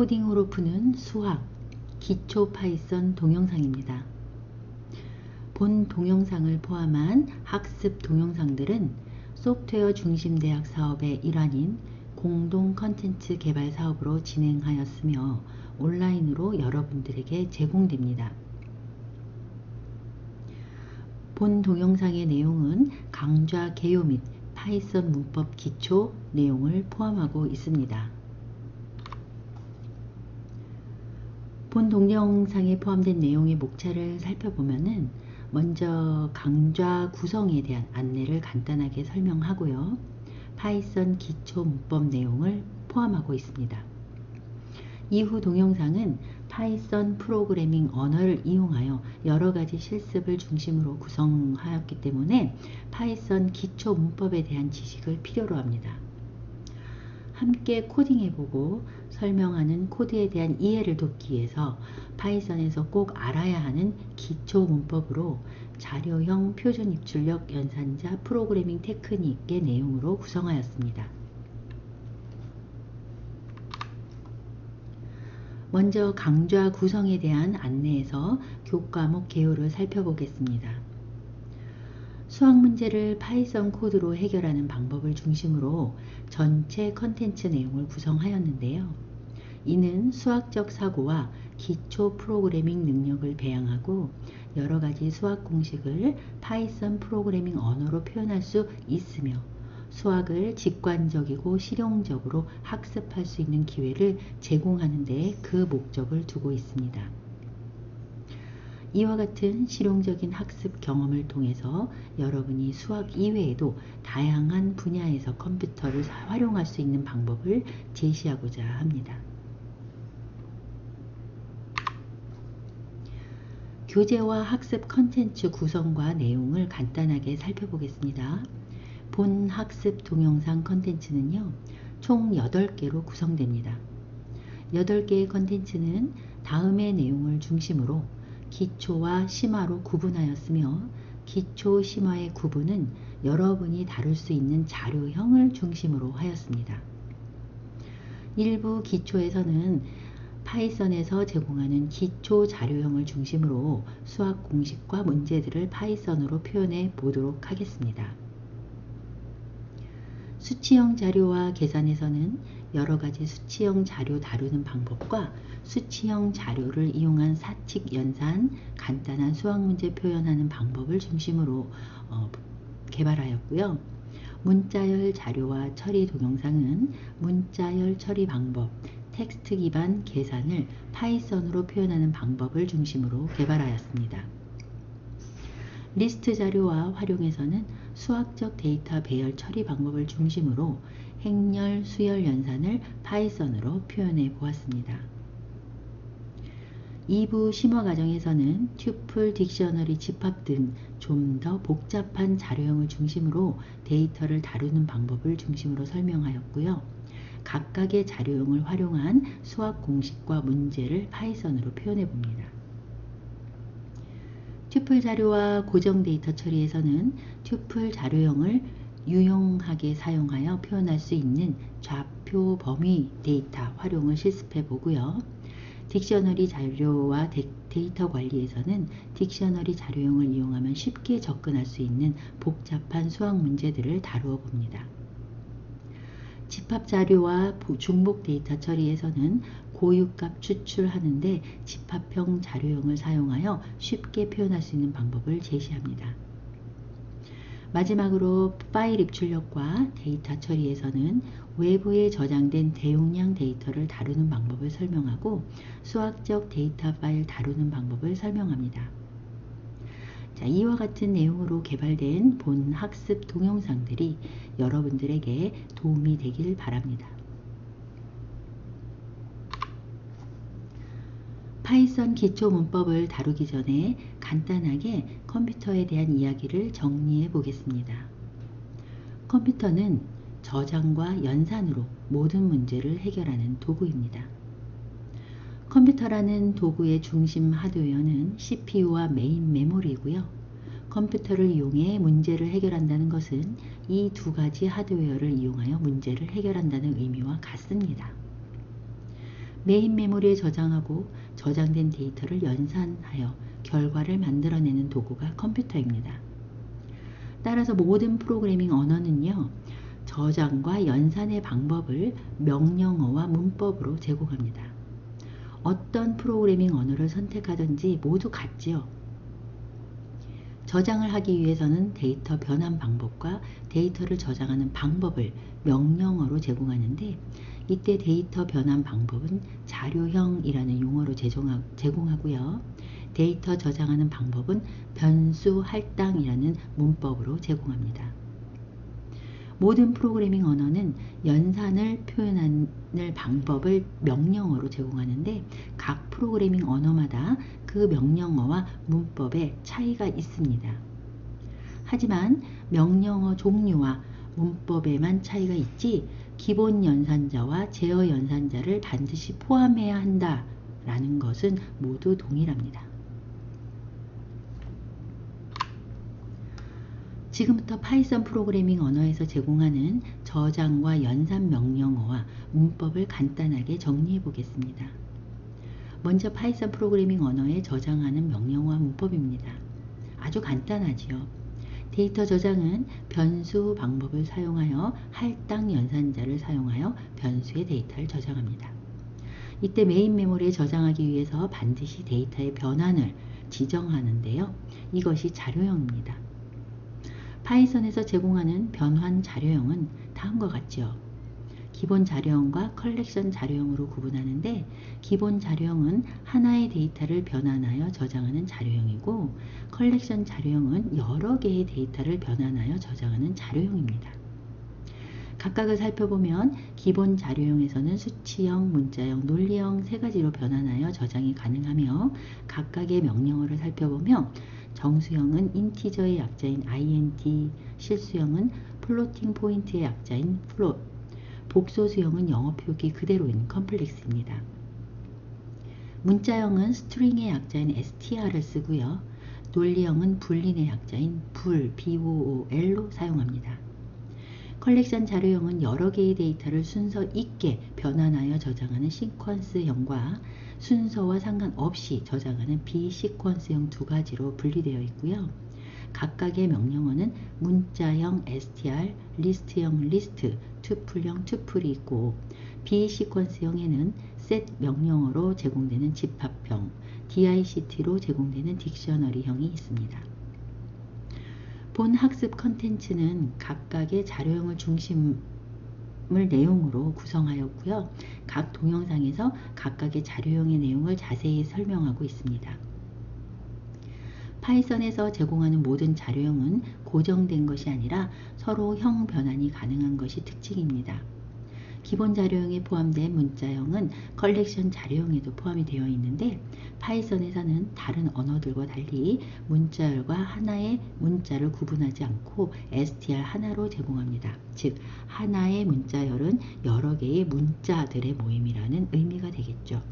코딩으로 푸는 수학, 기초 파이썬 동영상입니다. 본 동영상을 포함한 학습 동영상들은 소프트웨어 중심 대학 사업의 일환인 공동 컨텐츠 개발 사업으로 진행하였으며 온라인으로 여러분들에게 제공됩니다. 본 동영상의 내용은 강좌 개요 및 파이썬 문법 기초 내용을 포함하고 있습니다. 본 동영상에 포함된 내용의 목차를 살펴보면은 먼저 강좌 구성에 대한 안내를 간단하게 설명하고요. 파이썬 기초 문법 내용을 포함하고 있습니다. 이후 동영상은 파이썬 프로그래밍 언어를 이용하여 여러가지 실습을 중심으로 구성하였기 때문에 파이썬 기초 문법에 대한 지식을 필요로 합니다. 함께 코딩해보고 설명하는 코드에 대한 이해를 돕기 위해서 파이썬에서 꼭 알아야 하는 기초 문법으로 자료형 표준 입출력 연산자 프로그래밍 테크닉의 내용으로 구성하였습니다. 먼저 강좌 구성에 대한 안내에서 교과목 개요를 살펴보겠습니다. 수학 문제를 파이썬 코드로 해결하는 방법을 중심으로 전체 컨텐츠 내용을 구성하였는데요. 이는 수학적 사고와 기초 프로그래밍 능력을 배양하고 여러가지 수학 공식을 파이썬 프로그래밍 언어로 표현할 수 있으며 수학을 직관적이고 실용적으로 학습할 수 있는 기회를 제공하는 데 그 목적을 두고 있습니다. 이와 같은 실용적인 학습 경험을 통해서 여러분이 수학 이외에도 다양한 분야에서 컴퓨터를 활용할 수 있는 방법을 제시하고자 합니다. 교재와 학습 컨텐츠 구성과 내용을 간단하게 살펴보겠습니다. 본 학습 동영상 컨텐츠는요, 총 8개로 구성됩니다. 8개의 컨텐츠는 다음의 내용을 중심으로 기초와 심화로 구분하였으며 기초, 심화의 구분은 여러분이 다룰 수 있는 자료형을 중심으로 하였습니다. 일부 기초에서는 파이썬에서 제공하는 기초 자료형을 중심으로 수학 공식과 문제들을 파이썬으로 표현해 보도록 하겠습니다. 수치형 자료와 계산에서는 여러가지 수치형 자료 다루는 방법과 수치형 자료를 이용한 사칙 연산, 간단한 수학 문제 표현하는 방법을 중심으로 개발하였고요. 문자열 자료와 처리 동영상은 문자열 처리 방법, 텍스트 기반 계산을 파이썬으로 표현하는 방법을 중심으로 개발하였습니다. 리스트 자료와 활용에서는 수학적 데이터 배열 처리 방법을 중심으로 행렬, 수열 연산을 파이썬으로 표현해 보았습니다. 2부 심화 과정에서는 튜플, 딕셔너리, 집합 등 좀 더 복잡한 자료형을 중심으로 데이터를 다루는 방법을 중심으로 설명하였고요. 각각의 자료형을 활용한 수학 공식과 문제를 파이썬으로 표현해 봅니다. 튜플 자료와 고정 데이터 처리에서는 튜플 자료형을 유용하게 사용하여 표현할 수 있는 좌표 범위 데이터 활용을 실습해 보고요. 딕셔너리 자료와 데이터 관리에서는 딕셔너리 자료형을 이용하면 쉽게 접근할 수 있는 복잡한 수학 문제들을 다루어 봅니다. 집합 자료와 중복 데이터 처리에서는 고유값 추출하는데 집합형 자료형을 사용하여 쉽게 표현할 수 있는 방법을 제시합니다. 마지막으로 파일 입출력과 데이터 처리에서는 외부에 저장된 대용량 데이터를 다루는 방법을 설명하고 수학적 데이터 파일 다루는 방법을 설명합니다. 자, 이와 같은 내용으로 개발된 본 학습 동영상들이 여러분들에게 도움이 되길 바랍니다. 파이썬 기초 문법을 다루기 전에 간단하게 컴퓨터에 대한 이야기를 정리해 보겠습니다. 컴퓨터는 저장과 연산으로 모든 문제를 해결하는 도구입니다. 컴퓨터라는 도구의 중심 하드웨어는 CPU와 메인 메모리이고요. 컴퓨터를 이용해 문제를 해결한다는 것은 이 두 가지 하드웨어를 이용하여 문제를 해결한다는 의미와 같습니다. 메인 메모리에 저장하고 저장된 데이터를 연산하여 결과를 만들어내는 도구가 컴퓨터입니다. 따라서 모든 프로그래밍 언어는요, 저장과 연산의 방법을 명령어와 문법으로 제공합니다. 어떤 프로그래밍 언어를 선택하든지 모두 같지요. 저장을 하기 위해서는 데이터 변환 방법과 데이터를 저장하는 방법을 명령어로 제공하는데, 이때 데이터 변환 방법은 자료형이라는 용어로 제공하고요. 데이터 저장하는 방법은 변수 할당이라는 문법으로 제공합니다. 모든 프로그래밍 언어는 연산을 표현하는 방법을 명령어로 제공하는데, 각 프로그래밍 언어마다 그 명령어와 문법에 차이가 있습니다. 하지만 명령어 종류와 문법에만 차이가 있지, 기본 연산자와 제어 연산자를 반드시 포함해야 한다라는 것은 모두 동일합니다. 지금부터 파이썬 프로그래밍 언어에서 제공하는 저장과 연산 명령어와 문법을 간단하게 정리해 보겠습니다. 먼저 파이썬 프로그래밍 언어에 저장하는 명령어와 문법입니다. 아주 간단하지요. 데이터 저장은 변수 방법을 사용하여 할당 연산자를 사용하여 변수의 데이터를 저장합니다. 이때 메인 메모리에 저장하기 위해서 반드시 데이터의 변환을 지정하는데요. 이것이 자료형입니다. 파이썬에서 제공하는 변환 자료형은 다음과 같죠. 기본 자료형과 컬렉션 자료형으로 구분하는데, 기본 자료형은 하나의 데이터를 변환하여 저장하는 자료형이고, 컬렉션 자료형은 여러 개의 데이터를 변환하여 저장하는 자료형입니다. 각각을 살펴보면 기본 자료형에서는 수치형, 문자형, 논리형 세 가지로 변환하여 저장이 가능하며, 각각의 명령어를 살펴보면 정수형은 인티저의 약자인 int, 실수형은 플로팅 포인트의 약자인 float, 복소수형은 영어 표기 그대로인 컴플렉스입니다. 문자형은 스트링의 약자인 str을 쓰고요. 논리형은 불린의 약자인 bool로 사용합니다. 컬렉션 자료형은 여러 개의 데이터를 순서 있게 변환하여 저장하는 시퀀스형과 순서와 상관없이 저장하는 비시퀀스형 두 가지로 분리되어 있고요. 각각의 명령어는 문자형 str, 리스트형 list, 투플형 투플이 있고, 비시퀀스형에는 set 명령어로 제공되는 집합형, dict로 제공되는 딕셔너리형이 있습니다. 본 학습 컨텐츠는 각각의 자료형을 중심을 내용으로 구성하였고요. 각 동영상에서 각각의 자료형의 내용을 자세히 설명하고 있습니다. 파이썬에서 제공하는 모든 자료형은 고정된 것이 아니라 서로 형 변환이 가능한 것이 특징입니다. 기본 자료형에 포함된 문자형은 컬렉션 자료형에도 포함이 되어 있는데, 파이썬에서는 다른 언어들과 달리 문자열과 하나의 문자를 구분하지 않고 str 하나로 제공합니다. 즉, 하나의 문자열은 여러 개의 문자들의 모임이라는 의미가 되겠죠.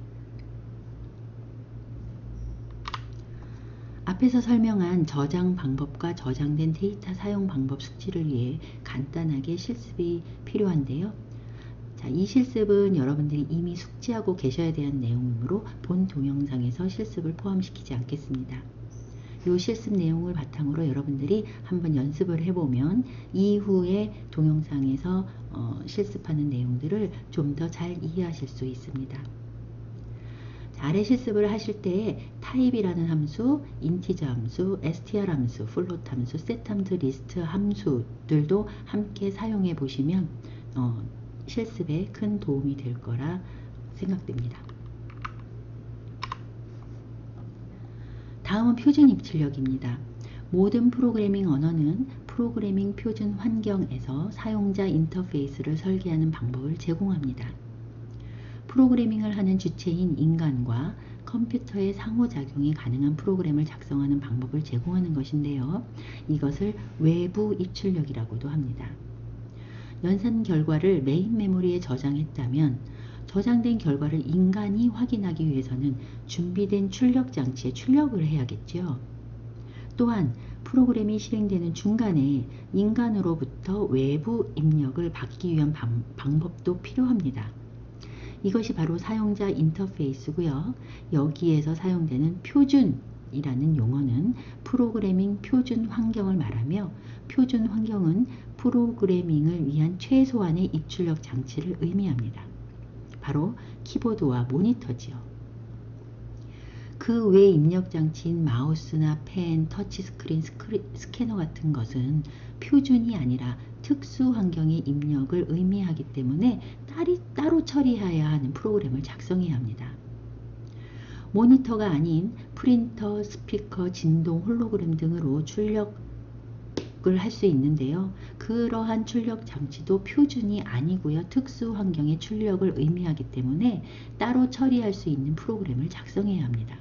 앞에서 설명한 저장 방법과 저장된 데이터 사용 방법 숙지를 위해 간단하게 실습이 필요한데요. 자, 이 실습은 여러분들이 이미 숙지하고 계셔야 되는 내용이므로 본 동영상에서 실습을 포함시키지 않겠습니다. 이 실습 내용을 바탕으로 여러분들이 한번 연습을 해보면 이후에 동영상에서 실습하는 내용들을 좀 더 잘 이해하실 수 있습니다. 아래 실습을 하실 때 타입이라는 함수, 인티저 함수, str 함수, float 함수, set 함수, list 함수들도 함께 사용해 보시면 실습에 큰 도움이 될 거라 생각됩니다. 다음은 표준 입출력입니다. 모든 프로그래밍 언어는 프로그래밍 표준 환경에서 사용자 인터페이스를 설계하는 방법을 제공합니다. 프로그래밍을 하는 주체인 인간과 컴퓨터의 상호작용이 가능한 프로그램을 작성하는 방법을 제공하는 것인데요. 이것을 외부 입출력이라고도 합니다. 연산 결과를 메인 메모리에 저장했다면 저장된 결과를 인간이 확인하기 위해서는 준비된 출력 장치에 출력을 해야겠죠. 또한 프로그램이 실행되는 중간에 인간으로부터 외부 입력을 받기 위한 방법도 필요합니다. 이것이 바로 사용자 인터페이스고요. 여기에서 사용되는 표준이라는 용어는 프로그래밍 표준 환경을 말하며, 표준 환경은 프로그래밍을 위한 최소한의 입출력 장치를 의미합니다. 바로 키보드와 모니터지요. 그 외 입력 장치인 마우스나 펜, 터치스크린, 스캐너 같은 것은 표준이 아니라 특수 환경의 입력을 의미하기 때문에 따로 처리해야 하는 프로그램을 작성해야 합니다. 모니터가 아닌 프린터, 스피커, 진동, 홀로그램 등으로 출력을 할 수 있는데요. 그러한 출력 장치도 표준이 아니고요. 특수 환경의 출력을 의미하기 때문에 따로 처리할 수 있는 프로그램을 작성해야 합니다.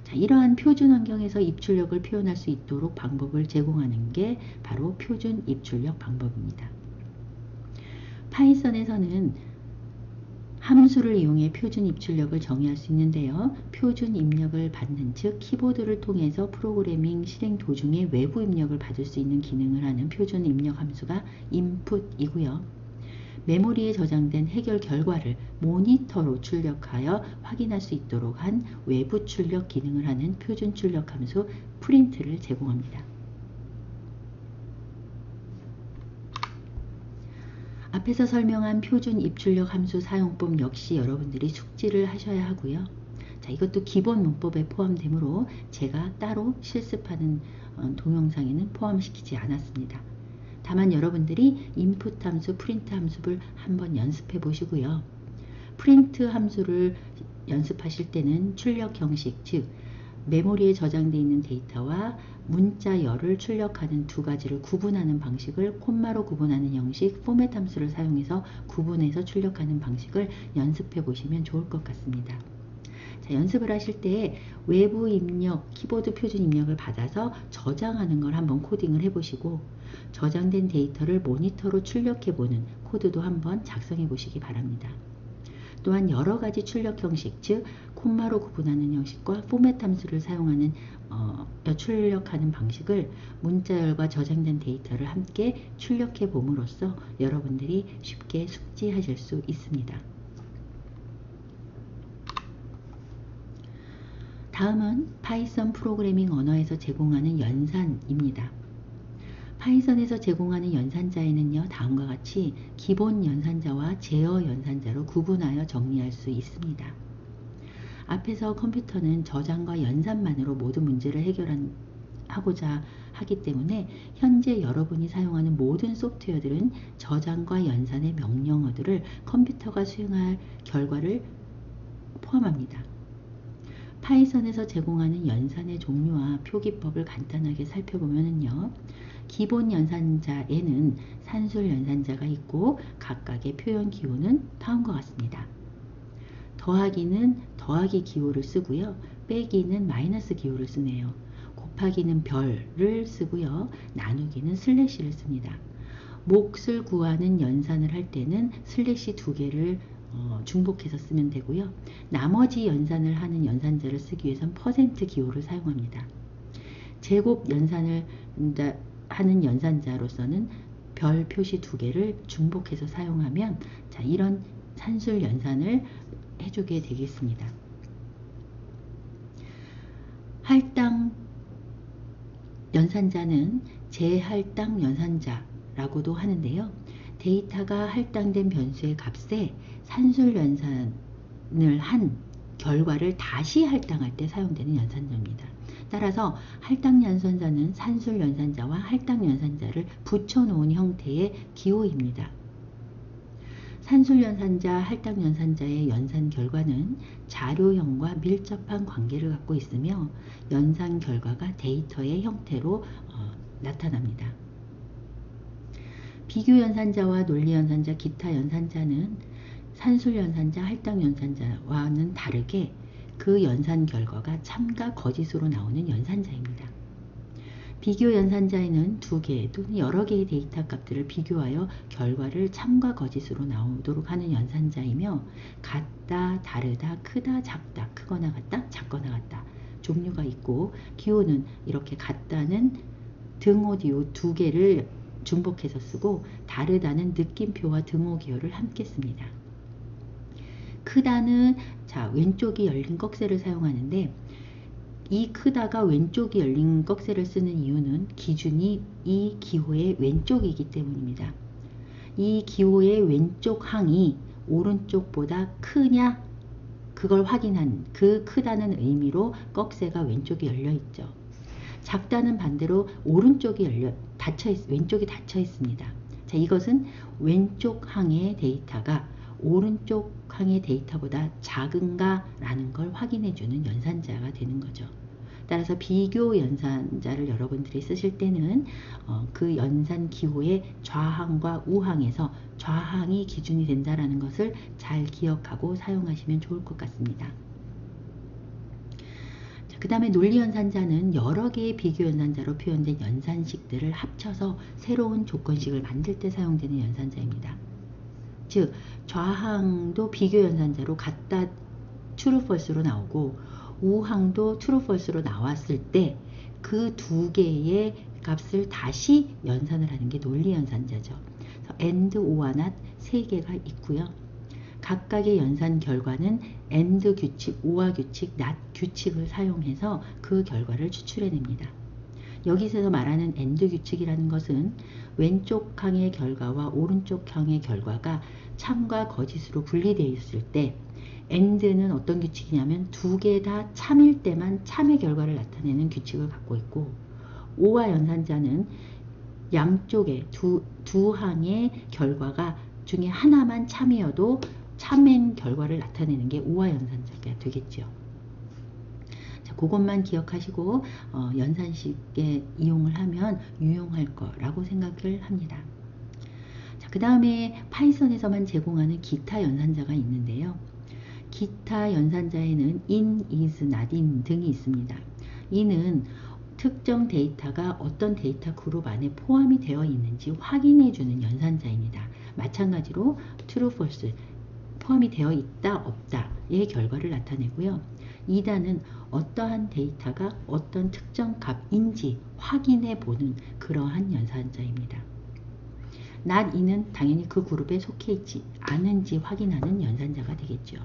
자, 이러한 표준 환경에서 입출력을 표현할 수 있도록 방법을 제공하는 게 바로 표준 입출력 방법입니다. 파이썬에서는 함수를 이용해 표준 입출력을 정의할 수 있는데요. 표준 입력을 받는, 즉 키보드를 통해서 프로그래밍 실행 도중에 외부 입력을 받을 수 있는 기능을 하는 표준 입력 함수가 input이고요. 메모리에 저장된 해결 결과를 모니터로 출력하여 확인할 수 있도록 한 외부 출력 기능을 하는 표준 출력 함수 print를 제공합니다. 앞에서 설명한 표준 입출력 함수 사용법 역시 여러분들이 숙지를 하셔야 하고요. 자, 이것도 기본 문법에 포함되므로 제가 따로 실습하는 동영상에는 포함시키지 않았습니다. 다만 여러분들이 input 함수, print 함수를 한번 연습해 보시고요. print 함수를 연습하실 때는 출력 형식, 즉 메모리에 저장되어 있는 데이터와 문자열을 출력하는 두 가지를 구분하는 방식을 콤마로 구분하는 형식, 포맷 함수를 사용해서 구분해서 출력하는 방식을 연습해 보시면 좋을 것 같습니다. 자, 연습을 하실 때 외부 입력, 키보드 표준 입력을 받아서 저장하는 걸 한번 코딩을 해보시고, 저장된 데이터를 모니터로 출력해보는 코드도 한번 작성해 보시기 바랍니다. 또한 여러 가지 출력 형식, 즉 콤마로 구분하는 형식과 포맷 함수를 사용하는 출력하는 방식을 문자열과 저장된 데이터를 함께 출력해 봄으로써 여러분들이 쉽게 숙지하실 수 있습니다. 다음은 파이썬 프로그래밍 언어에서 제공하는 연산입니다. 파이썬에서 제공하는 연산자에는요, 다음과 같이 기본 연산자와 제어 연산자로 구분하여 정리할 수 있습니다. 앞에서 컴퓨터는 저장과 연산만으로 모든 문제를 해결하고자 하기 때문에 현재 여러분이 사용하는 모든 소프트웨어들은 저장과 연산의 명령어들을 컴퓨터가 수행할 결과를 포함합니다. 파이썬에서 제공하는 연산의 종류와 표기법을 간단하게 살펴보면요. 기본 연산자에는 산술 연산자가 있고 각각의 표현 기호는 다음과 같습니다. 더하기는 더하기 기호를 쓰고요. 빼기는 마이너스 기호를 쓰네요. 곱하기는 별을 쓰고요. 나누기는 슬래시를 씁니다. 몫을 구하는 연산을 할 때는 슬래시 두 개를 중복해서 쓰면 되고요. 나머지 연산을 하는 연산자를 쓰기 위해서는 퍼센트 기호를 사용합니다. 제곱 연산을 하는 연산자로서는 별 표시 두 개를 중복해서 사용하면, 자, 이런 산술 연산을 해주게 되겠습니다. 할당 연산자는 재할당 연산자라고도 하는데요. 데이터가 할당된 변수의 값에 산술 연산을 한 결과를 다시 할당할 때 사용되는 연산자입니다. 따라서 할당 연산자는 산술 연산자와 할당 연산자를 붙여놓은 형태의 기호입니다. 산술 연산자, 할당 연산자의 연산 결과는 자료형과 밀접한 관계를 갖고 있으며 연산 결과가 데이터의 형태로 나타납니다. 비교 연산자와 논리 연산자, 기타 연산자는 산술 연산자, 할당 연산자와는 다르게 그 연산 결과가 참과 거짓으로 나오는 연산자입니다. 비교 연산자에는 두 개 또는 여러 개의 데이터 값들을 비교하여 결과를 참과 거짓으로 나오도록 하는 연산자이며, 같다, 다르다, 크다, 작다, 크거나 같다, 작거나 같다 종류가 있고, 기호는 이렇게 같다는 등호디오 두 개를 중복해서 쓰고, 다르다는 느낌표와 등호 기호를 함께 씁니다. 크다는 자 왼쪽이 열린 꺽쇠를 사용하는데 이 크다가 왼쪽이 열린 꺽쇠를 쓰는 이유는 기준이 이 기호의 왼쪽이기 때문입니다. 이 기호의 왼쪽 항이 오른쪽보다 크냐 그걸 확인한 그 크다는 의미로 꺽쇠가 왼쪽이 열려 있죠. 작다는 반대로 오른쪽이 왼쪽이 닫혀 있습니다. 자, 이것은 왼쪽 항의 데이터가 오른쪽 항의 데이터보다 작은가 라는 걸 확인해 주는 연산자가 되는 거죠. 따라서 비교 연산자를 여러분들이 쓰실 때는 그 연산 기호의 좌항과 우항에서 좌항이 기준이 된다는 것을 잘 기억하고 사용하시면 좋을 것 같습니다. 그 다음에 논리연산자는 여러 개의 비교연산자로 표현된 연산식들을 합쳐서 새로운 조건식을 만들 때 사용되는 연산자입니다. 즉 좌항도 비교연산자로 갖다 true, false로 나오고 우항도 true, false로 나왔을 때 그 두 개의 값을 다시 연산을 하는 게 논리연산자죠. and, or, not 세 개가 있고요. 각각의 연산 결과는 and 규칙, or 규칙, not 규칙을 사용해서 그 결과를 추출해냅니다. 여기서 말하는 and 규칙이라는 것은 왼쪽 항의 결과와 오른쪽 항의 결과가 참과 거짓으로 분리되어 있을 때 and는 어떤 규칙이냐면 두 개 다 참일 때만 참의 결과를 나타내는 규칙을 갖고 있고 or 연산자는 양쪽의 두 항의 결과가 중에 하나만 참이어도 참인 결과를 나타내는 게 or 연산자가 되겠죠. 자, 그것만 기억하시고 연산식에 이용을 하면 유용할 거라고 생각을 합니다. 자, 그 다음에 파이썬에서만 제공하는 기타 연산자가 있는데요. 기타 연산자에는 in, is, not in 등이 있습니다. in은 특정 데이터가 어떤 데이터 그룹 안에 포함이 되어 있는지 확인해 주는 연산자입니다. 마찬가지로 true, false 포함이 되어 있다 없다의 결과를 나타내고요. 이단은 어떠한 데이터가 어떤 특정 값인지 확인해 보는 그러한 연산자입니다. not in은 당연히 그 그룹에 속해 있지 않은지 확인하는 연산자가 되겠죠.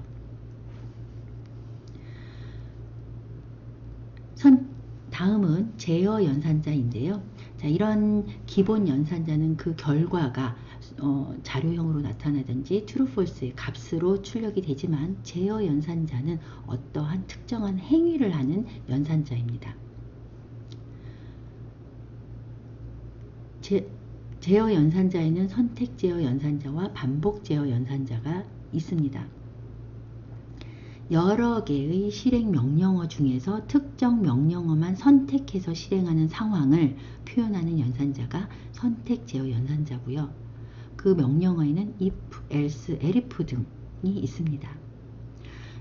다음은 제어 연산자인데요. 자, 이런 기본 연산자는 그 결과가 자료형으로 나타나든지 true, false의 값으로 출력이 되지만 제어 연산자는 어떠한 특정한 행위를 하는 연산자입니다. 제어 연산자에는 선택 제어 연산자와 반복 제어 연산자가 있습니다. 여러 개의 실행 명령어 중에서 특정 명령어만 선택해서 실행하는 상황을 표현하는 연산자가 선택 제어 연산자고요. 그 명령어에는 if, else, elif 등이 있습니다.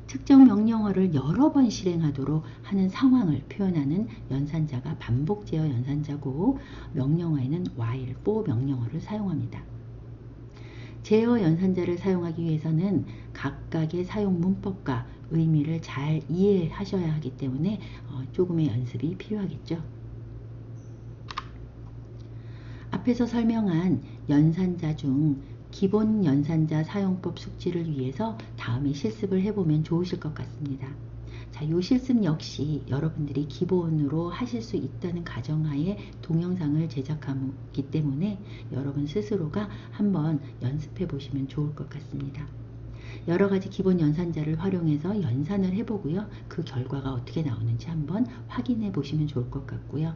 특정 명령어를 여러 번 실행하도록 하는 상황을 표현하는 연산자가 반복 제어 연산자고 명령어에는 while, for 명령어를 사용합니다. 제어 연산자를 사용하기 위해서는 각각의 사용 문법과 의미를 잘 이해하셔야 하기 때문에 조금의 연습이 필요하겠죠. 앞에서 설명한 연산자 중 기본 연산자 사용법 숙지를 위해서 다음에 실습을 해보면 좋으실 것 같습니다. 자, 이 실습 역시 여러분들이 기본으로 하실 수 있다는 가정하에 동영상을 제작하기 때문에 여러분 스스로가 한번 연습해 보시면 좋을 것 같습니다. 여러 가지 기본 연산자를 활용해서 연산을 해보고요. 그 결과가 어떻게 나오는지 한번 확인해 보시면 좋을 것 같고요.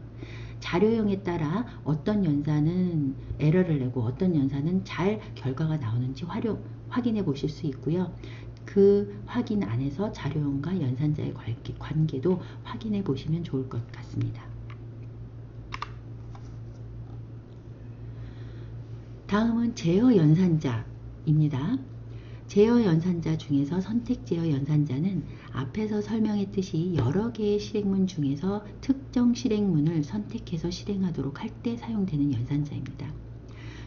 자료형에 따라 어떤 연산은 에러를 내고 어떤 연산은 잘 결과가 나오는지 확인해 보실 수 있고요. 그 확인 안에서 자료형과 연산자의 관계도 확인해 보시면 좋을 것 같습니다. 다음은 제어 연산자입니다. 제어 연산자 중에서 선택 제어 연산자는 앞에서 설명했듯이 여러 개의 실행문 중에서 특정 실행문을 선택해서 실행하도록 할 때 사용되는 연산자입니다.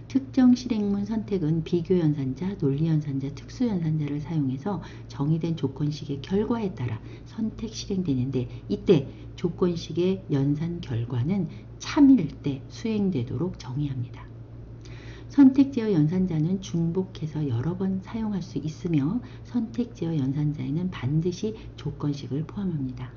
특정 실행문 선택은 비교 연산자, 논리 연산자, 특수 연산자를 사용해서 정의된 조건식의 결과에 따라 선택 실행되는데 이때 조건식의 연산 결과는 참일 때 수행되도록 정의합니다. 선택 제어 연산자는 중복해서 여러 번 사용할 수 있으며 선택 제어 연산자에는 반드시 조건식을 포함합니다.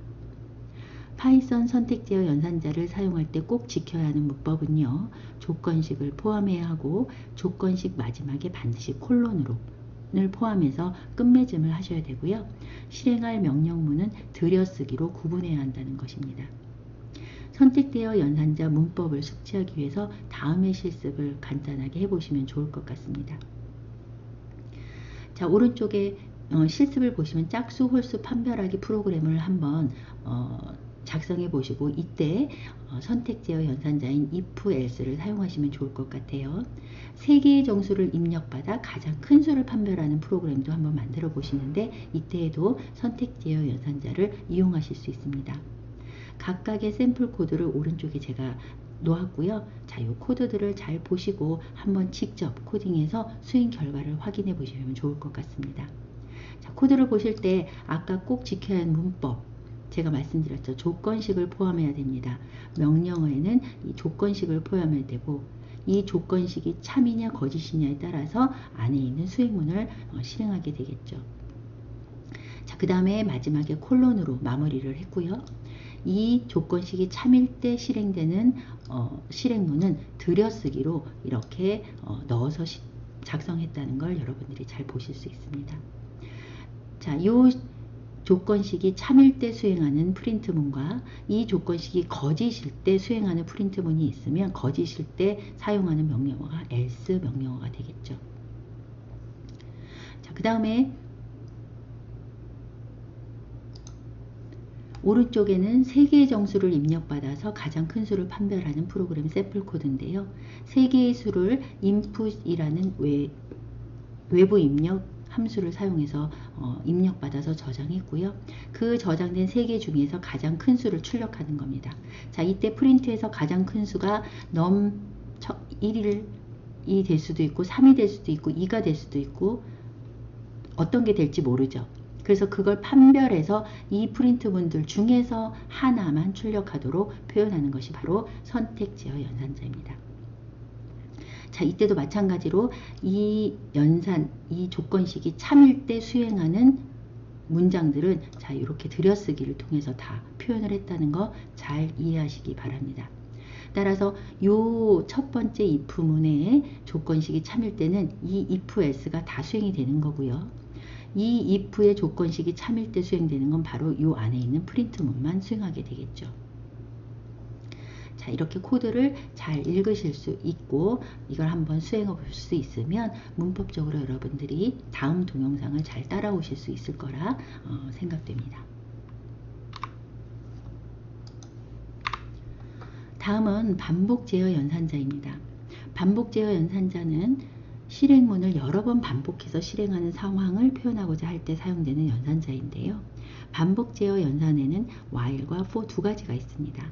파이썬 선택 제어 연산자를 사용할 때 꼭 지켜야 하는 문법은요. 조건식을 포함해야 하고 조건식 마지막에 반드시 콜론을 포함해서 끝맺음을 하셔야 되고요. 실행할 명령문은 들여쓰기로 구분해야 한다는 것입니다. 선택되어 연산자 문법을 숙지하기 위해서 다음의 실습을 간단하게 해보시면 좋을 것 같습니다. 자, 오른쪽에 실습을 보시면 짝수, 홀수, 판별하기 프로그램을 한번 작성해 보시고 이때 선택 제어 연산자인 if, else를 사용하시면 좋을 것 같아요. 3개의 정수를 입력받아 가장 큰 수를 판별하는 프로그램도 한번 만들어 보시는데 이때에도 선택 제어 연산자를 이용하실 수 있습니다. 각각의 샘플 코드를 오른쪽에 제가 놓았고요. 자, 이 코드들을 잘 보시고 한번 직접 코딩해서 수행 결과를 확인해 보시면 좋을 것 같습니다. 자, 코드를 보실 때 아까 꼭 지켜야 하는 문법 제가 말씀드렸죠. 조건식을 포함해야 됩니다. 명령어에는 이 조건식을 포함해야 되고 이 조건식이 참이냐 거짓이냐에 따라서 안에 있는 수행문을 실행하게 되겠죠. 자, 그 다음에 마지막에 콜론으로 마무리를 했고요. 이 조건식이 참일 때 실행되는 실행문은 들여쓰기로 이렇게 넣어서 작성했다는 걸 여러분들이 잘 보실 수 있습니다. 자, 이 조건식이 참일 때 수행하는 프린트문과 이 조건식이 거짓일 때 수행하는 프린트문이 있으면 거짓일 때 사용하는 명령어가 else 명령어가 되겠죠. 자, 그 다음에 오른쪽에는 3개의 정수를 입력받아서 가장 큰 수를 판별하는 프로그램 샘플 코드인데요. 3개의 수를 input이라는 외부 입력 함수를 사용해서 입력받아서 저장했고요. 그 저장된 3개 중에서 가장 큰 수를 출력하는 겁니다. 자, 이때 프린트에서 가장 큰 수가 num 1이 될 수도 있고 3이 될 수도 있고 2가 될 수도 있고 어떤 게 될지 모르죠. 그래서 그걸 판별해서 이 프린트문들 중에서 하나만 출력하도록 표현하는 것이 바로 선택 제어 연산자입니다. 자, 이때도 마찬가지로 이 조건식이 참일 때 수행하는 문장들은 자, 이렇게 들여쓰기를 통해서 다 표현을 했다는 거 잘 이해하시기 바랍니다. 따라서 요 첫 번째 if문의 조건식이 참일 때는 이 if else가 다 수행이 되는 거고요. 이 if의 조건식이 참일 때 수행되는 건 바로 요 안에 있는 프린트문만 수행하게 되겠죠. 자, 이렇게 코드를 잘 읽으실 수 있고 이걸 한번 수행해 볼 수 있으면 문법적으로 여러분들이 다음 동영상을 잘 따라오실 수 있을 거라 생각됩니다. 다음은 반복 제어 연산자입니다. 반복 제어 연산자는 실행문을 여러 번 반복해서 실행하는 상황을 표현하고자 할 때 사용되는 연산자인데요. 반복 제어 연산에는 while과 for 두 가지가 있습니다.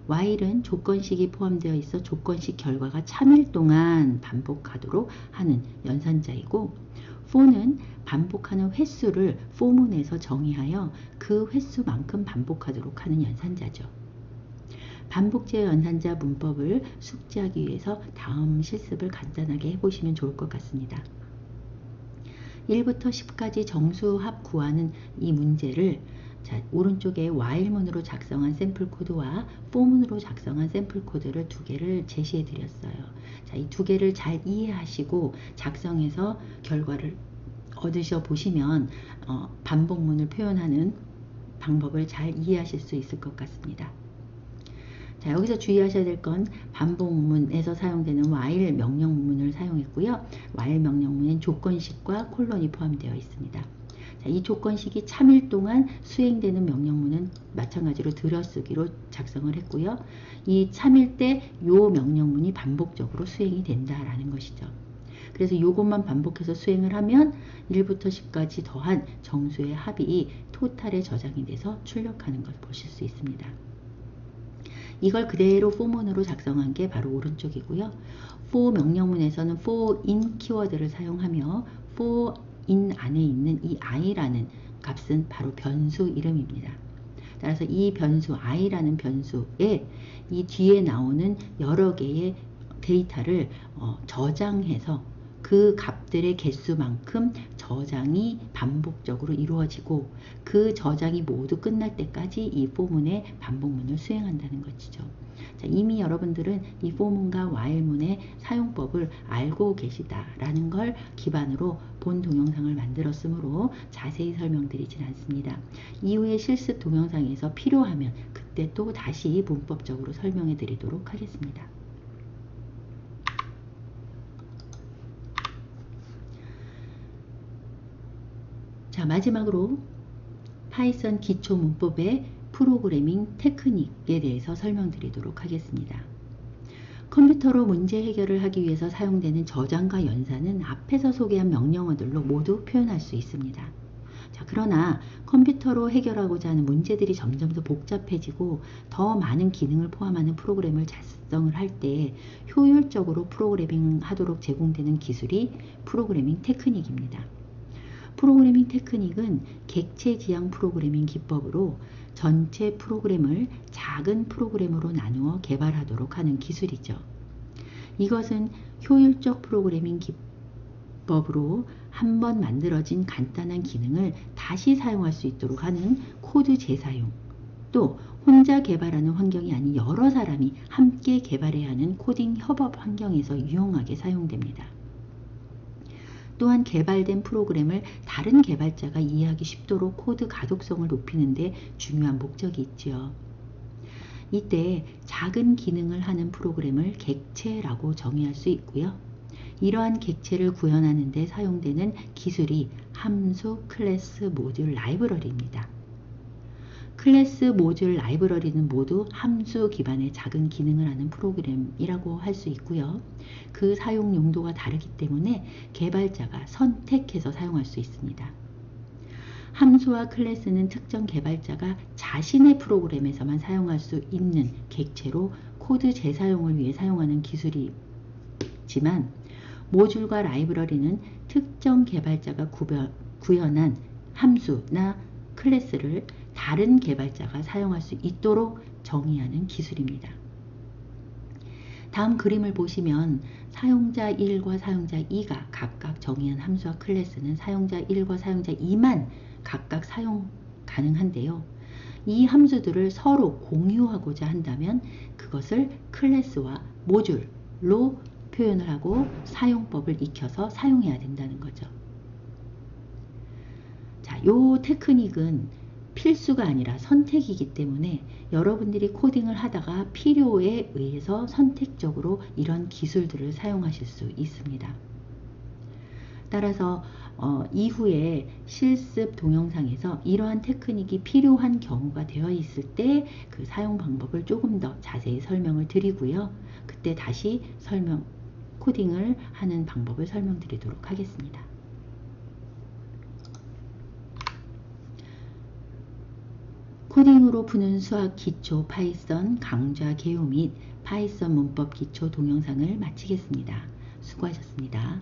while은 조건식이 포함되어 있어 조건식 결과가 참일 동안 반복하도록 하는 연산자이고 for는 반복하는 횟수를 for문에서 정의하여 그 횟수만큼 반복하도록 하는 연산자죠. 반복 제어 연산자 문법을 숙지하기 위해서 다음 실습을 간단하게 해보시면 좋을 것 같습니다. 1부터 10까지 정수합 구하는 이 문제를 자, 오른쪽에 while문으로 작성한 샘플 코드와 for문으로 작성한 샘플 코드를 두 개를 제시해 드렸어요. 자, 이 두 개를 잘 이해하시고 작성해서 결과를 얻으셔 보시면 반복문을 표현하는 방법을 잘 이해하실 수 있을 것 같습니다. 자, 여기서 주의하셔야 될 건 반복문에서 사용되는 while 명령문을 사용했고요. while 명령문엔 조건식과 콜론이 포함되어 있습니다. 자, 이 조건식이 참일 동안 수행되는 명령문은 마찬가지로 들여쓰기로 작성을 했고요. 이 참일 때 요 명령문이 반복적으로 수행이 된다라는 것이죠. 그래서 이것만 반복해서 수행을 하면 1부터 10까지 더한 정수의 합이 토탈에 저장이 돼서 출력하는 것을 보실 수 있습니다. 이걸 그대로 for문으로 작성한 게 바로 오른쪽이고요. for 명령문에서는 for in 키워드를 사용하며 for in 안에 있는 이 i라는 값은 바로 변수 이름입니다. 따라서 이 변수 i라는 변수에 이 뒤에 나오는 여러 개의 데이터를 저장해서 그 값들의 개수만큼 저장이 반복적으로 이루어지고 그 저장이 모두 끝날 때까지 이 for문의 반복문을 수행한다는 것이죠. 자, 이미 여러분들은 이 for문과 while문의 사용법을 알고 계시다라는 걸 기반으로 본 동영상을 만들었으므로 자세히 설명드리진 않습니다. 이후에 실습 동영상에서 필요하면 그때 또 다시 문법적으로 설명해 드리도록 하겠습니다. 자, 마지막으로 파이썬 기초 문법의 프로그래밍 테크닉에 대해서 설명드리도록 하겠습니다. 컴퓨터로 문제 해결을 하기 위해서 사용되는 저장과 연산은 앞에서 소개한 명령어들로 모두 표현할 수 있습니다. 자, 그러나 컴퓨터로 해결하고자 하는 문제들이 점점 더 복잡해지고 더 많은 기능을 포함하는 프로그램을 작성을 할 때 효율적으로 프로그래밍 하도록 제공되는 기술이 프로그래밍 테크닉입니다. 프로그래밍 테크닉은 객체 지향 프로그래밍 기법으로 전체 프로그램을 작은 프로그램으로 나누어 개발하도록 하는 기술이죠. 이것은 효율적 프로그래밍 기법으로 한번 만들어진 간단한 기능을 다시 사용할 수 있도록 하는 코드 재사용, 또 혼자 개발하는 환경이 아닌 여러 사람이 함께 개발해야 하는 코딩 협업 환경에서 유용하게 사용됩니다. 또한 개발된 프로그램을 다른 개발자가 이해하기 쉽도록 코드 가독성을 높이는 데 중요한 목적이 있지요. 이때 작은 기능을 하는 프로그램을 객체라고 정의할 수 있고요. 이러한 객체를 구현하는 데 사용되는 기술이 함수, 클래스, 모듈, 라이브러리입니다. 클래스, 모듈, 라이브러리는 모두 함수 기반의 작은 기능을 하는 프로그램이라고 할 수 있고요. 그 사용 용도가 다르기 때문에 개발자가 선택해서 사용할 수 있습니다. 함수와 클래스는 특정 개발자가 자신의 프로그램에서만 사용할 수 있는 객체로 코드 재사용을 위해 사용하는 기술이지만 모듈과 라이브러리는 특정 개발자가 구현한 함수나 클래스를 다른 개발자가 사용할 수 있도록 정의하는 기술입니다. 다음 그림을 보시면 사용자 1과 사용자 2가 각각 정의한 함수와 클래스는 사용자 1과 사용자 2만 각각 사용 가능한데요. 이 함수들을 서로 공유하고자 한다면 그것을 클래스와 모듈로 표현을 하고 사용법을 익혀서 사용해야 된다는 거죠. 자, 요 테크닉은 필수가 아니라 선택이기 때문에 여러분들이 코딩을 하다가 필요에 의해서 선택적으로 이런 기술들을 사용하실 수 있습니다. 따라서 이후에 실습 동영상에서 이러한 테크닉이 필요한 경우가 되어 있을 때 그 사용 방법을 조금 더 자세히 설명을 드리고요. 그때 다시 코딩을 하는 방법을 설명드리도록 하겠습니다. 코딩으로 푸는 수학 기초 파이썬 강좌 개요 및 파이썬 문법 기초 동영상을 마치겠습니다. 수고하셨습니다.